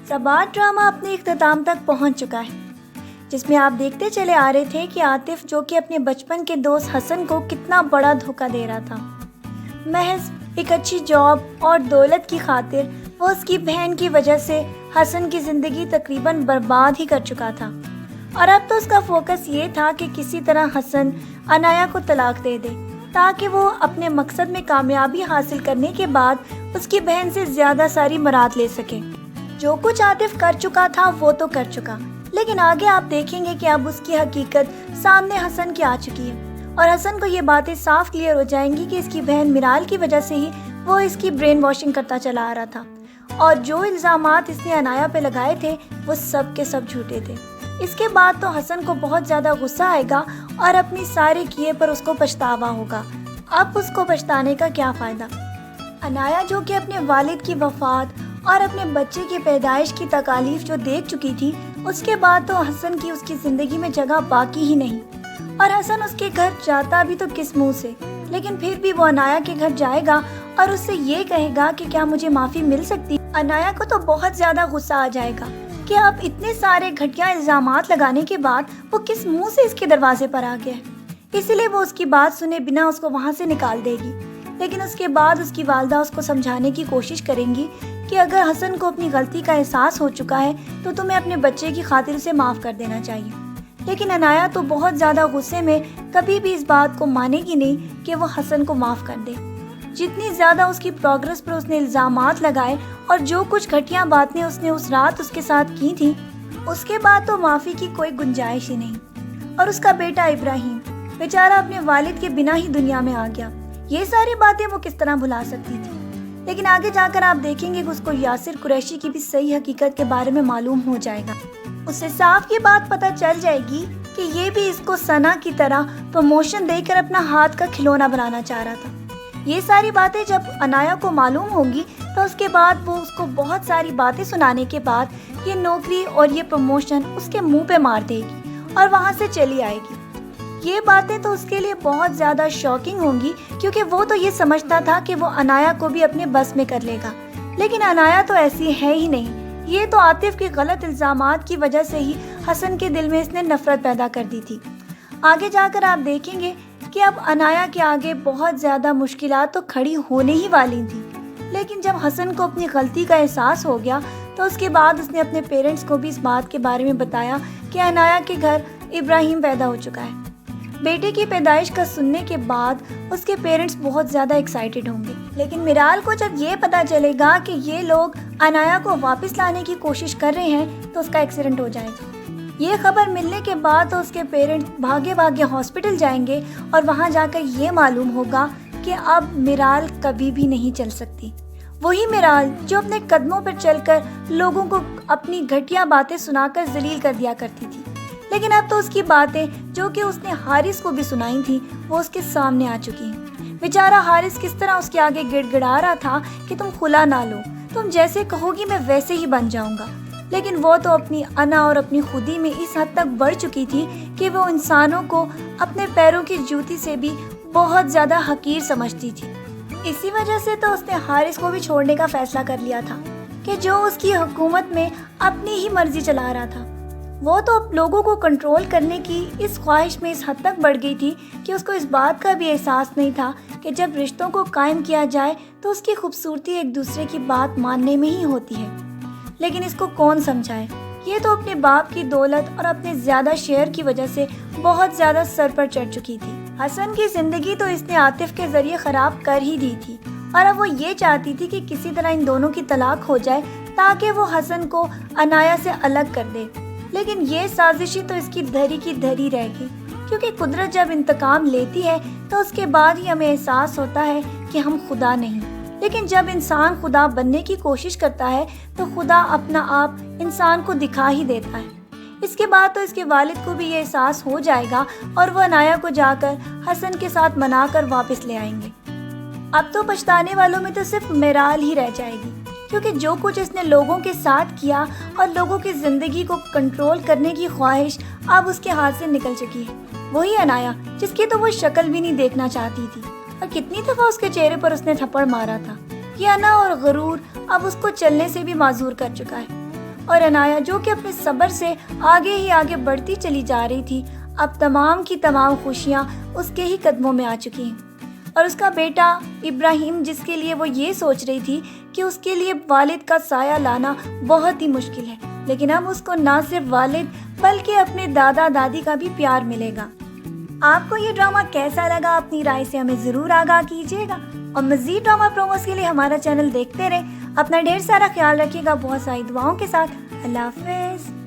سبات drama اپنے اختتام تک پہنچ چکا ہے، جس میں آپ دیکھتے چلے آ رہے تھے کہ عاطف جو کہ اپنے بچپن کے دوست حسن کو کتنا بڑا دھوکہ دے رہا تھا۔ محض ایک اچھی جاب اور دولت کی خاطر وہ اس کی بہن کی وجہ سے حسن کی زندگی تقریباً برباد ہی کر چکا تھا، اور اب تو اس کا فوکس یہ تھا کہ کسی طرح حسن عنایا کو طلاق دے دے تاکہ وہ اپنے مقصد میں کامیابی حاصل کرنے کے بعد اس کی بہن سے زیادہ ساری مراد لے سکے۔ جو کچھ عاطف کر چکا تھا وہ تو کر چکا، لیکن آگے آپ دیکھیں گے کہ اب اس کی حقیقت سامنے حسن کی آ چکی ہے، اور حسن کو یہ باتیں صاف کلیئر ہو جائیں گی کہ اس کی بہن میرال کی وجہ سے ہی وہ اس کی برین واشنگ کرتا چلا آ رہا تھا، اور جو الزامات اس نے عنایا پہ لگائے تھے وہ سب کے سب جھوٹے تھے۔ اس کے بعد تو حسن کو بہت زیادہ غصہ آئے گا اور اپنی سارے کیے پر اس کو پچھتاوا ہوگا۔ اب اس کو پچھتانے کا کیا فائدہ؟ عنایا جو کہ اپنے والد کی وفات اور اپنے بچے کی پیدائش کی تکالیف جو دیکھ چکی تھی، اس کے بعد تو حسن کی اس کی زندگی میں جگہ باقی ہی نہیں، اور حسن اس کے گھر جاتا بھی تو کس منہ سے؟ لیکن پھر بھی وہ عنایا کے گھر جائے گا اور اس سے یہ کہے گا کہ کیا مجھے معافی مل سکتی؟ عنایا کو تو بہت زیادہ غصہ آ جائے گا کہ اب اتنے سارے گھٹیا الزامات لگانے کے بعد وہ کس منہ سے اس کے دروازے پر آ گیا ہے، اسی لیے وہ اس کی بات سنے بنا اس کو وہاں سے نکال دے گی۔ لیکن اس کے بعد اس کی والدہ اس کو سمجھانے کی کوشش کریں گی کہ اگر حسن کو اپنی غلطی کا احساس ہو چکا ہے تو تمہیں اپنے بچے کی خاطر اسے معاف کر دینا چاہیے۔ لیکن عنایا تو بہت زیادہ غصے میں کبھی بھی اس بات کو مانے گی نہیں کہ وہ حسن کو معاف کر دے۔ جتنی زیادہ اس کی پروگرس پر اس نے الزامات لگائے اور جو کچھ گھٹیا باتیں اس نے اس رات اس کے ساتھ کی تھیں، اس کے بعد تو معافی کی کوئی گنجائش ہی نہیں۔ اور اس کا بیٹا ابراہیم بیچارہ اپنے والد کے بنا ہی دنیا میں آ گیا، یہ ساری باتیں وہ کس طرح بھلا سکتی تھی؟ لیکن آگے جا کر آپ دیکھیں گے کہ اس کو یاسر قریشی کی بھی صحیح حقیقت کے بارے میں معلوم ہو جائے گا۔ اسے صاف یہ بات پتہ چل جائے گی کہ یہ بھی اس کو ثنا کی طرح پروموشن دے کر اپنا ہاتھ کا کھلونا بنانا چاہ رہا تھا۔ یہ ساری باتیں جب عنایا کو معلوم ہوں گی تو اس کے بعد وہ اس کو بہت ساری باتیں سنانے کے بعد یہ نوکری اور یہ پروموشن اس کے منہ پہ مار دے گی اور وہاں سے چلی آئے گی۔ یہ باتیں تو اس کے لیے بہت زیادہ شاکنگ ہوں گی، کیونکہ وہ تو یہ سمجھتا تھا کہ وہ عنایا کو بھی اپنے بس میں کر لے گا، لیکن عنایا تو ایسی ہے ہی نہیں۔ یہ تو عاطف کے غلط الزامات کی وجہ سے ہی حسن کے دل میں اس نے نفرت پیدا کر دی تھی۔ آگے جا کر آپ دیکھیں گے کہ اب عنایا کے آگے بہت زیادہ مشکلات تو کھڑی ہونے ہی والی تھیں، لیکن جب حسن کو اپنی غلطی کا احساس ہو گیا تو اس کے بعد اس نے اپنے پیرنٹس کو بھی اس بات کے بارے میں بتایا کہ عنایا کے گھر ابراہیم پیدا ہو چکا ہے۔ بیٹے کی پیدائش کا سننے کے بعد اس کے پیرنٹس بہت زیادہ ایکسائٹڈ ہوں گے، لیکن میرال کو جب یہ پتا چلے گا کہ یہ لوگ عنایا کو واپس لانے کی کوشش کر رہے ہیں تو اس کا ایکسیڈنٹ ہو جائے گا۔ یہ خبر ملنے کے بعد تو اس کے پیرنٹس بھاگے بھاگے ہاسپٹل جائیں گے، اور وہاں جا کر یہ معلوم ہوگا کہ اب میرال کبھی بھی نہیں چل سکتی۔ وہی میرال جو اپنے قدموں پر چل کر لوگوں کو اپنی گھٹیا باتیں سنا کر ذلیل کر دیا کرتی تھی، لیکن اب تو اس کی باتیں جو کہ اس نے حارث کو بھی سنائی تھی وہ اس کے سامنے آ چکی ہیں۔ بیچارہ حارث کس طرح اس کے آگے گڑ گڑا رہا تھا کہ تم خلا نہ لو، تم جیسے کہو گی میں ویسے ہی بن جاؤں گا، لیکن وہ تو اپنی انا اور اپنی خودی میں اس حد تک بڑھ چکی تھی کہ وہ انسانوں کو اپنے پیروں کی جوتی سے بھی بہت زیادہ حقیر سمجھتی تھی۔ اسی وجہ سے تو اس نے حارث کو بھی چھوڑنے کا فیصلہ کر لیا تھا کہ جو اس کی حکومت میں اپنی ہی مرضی چلا رہا تھا۔ وہ تو لوگوں کو کنٹرول کرنے کی اس خواہش میں اس حد تک بڑھ گئی تھی کہ اس کو اس بات کا بھی احساس نہیں تھا کہ جب رشتوں کو قائم کیا جائے تو اس کی خوبصورتی ایک دوسرے کی بات ماننے میں ہی ہوتی ہے، لیکن اس کو کون سمجھائے؟ یہ تو اپنے باپ کی دولت اور اپنے زیادہ شیئر کی وجہ سے بہت زیادہ سر پر چڑھ چکی تھی۔ حسن کی زندگی تو اس نے عاطف کے ذریعے خراب کر ہی دی تھی، اور اب وہ یہ چاہتی تھی کہ کسی طرح ان دونوں کی طلاق ہو جائے تاکہ وہ حسن کو عنایا سے الگ کر دے، لیکن یہ سازشی تو اس کی دھری کی دھری رہ گئی، کیونکہ قدرت جب انتقام لیتی ہے تو اس کے بعد ہی ہمیں احساس ہوتا ہے کہ ہم خدا نہیں، لیکن جب انسان خدا بننے کی کوشش کرتا ہے تو خدا اپنا آپ انسان کو دکھا ہی دیتا ہے۔ اس کے بعد تو اس کے والد کو بھی یہ احساس ہو جائے گا اور وہ عنایا کو جا کر حسن کے ساتھ منا کر واپس لے آئیں گے۔ اب تو پچھتانے والوں میں تو صرف میرال ہی رہ جائے گی، کیونکہ جو کچھ اس نے لوگوں کے ساتھ کیا اور لوگوں کی زندگی کو کنٹرول کرنے کی خواہش اب اس کے ہاتھ سے نکل چکی ہے۔ وہی عنایا جس کی تو وہ شکل بھی نہیں دیکھنا چاہتی تھی، اور کتنی دفعہ اس کے چہرے پر اس نے تھپڑ مارا تھا۔ یہ انا اور غرور اب اس کو چلنے سے بھی معذور کر چکا ہے۔ اور عنایا جو کہ اپنے صبر سے آگے ہی آگے بڑھتی چلی جا رہی تھی، اب تمام کی تمام خوشیاں اس کے ہی قدموں میں آ چکی ہیں۔ اور اس کا بیٹا ابراہیم، جس کے لیے وہ یہ سوچ رہی تھی کہ اس کے لیے والد کا سایہ لانا بہت ہی مشکل ہے، لیکن اب اس کو نہ صرف والد بلکہ اپنے دادا دادی کا بھی پیار ملے گا۔ آپ کو یہ ڈرامہ کیسا لگا؟ اپنی رائے سے ہمیں ضرور آگاہ کیجیے گا، اور مزید ڈرامہ پروموز کے لیے ہمارا چینل دیکھتے رہیں۔ اپنا ڈھیر سارا خیال رکھیے گا، بہت ساری دعاؤں کے ساتھ۔ اللہ حافظ۔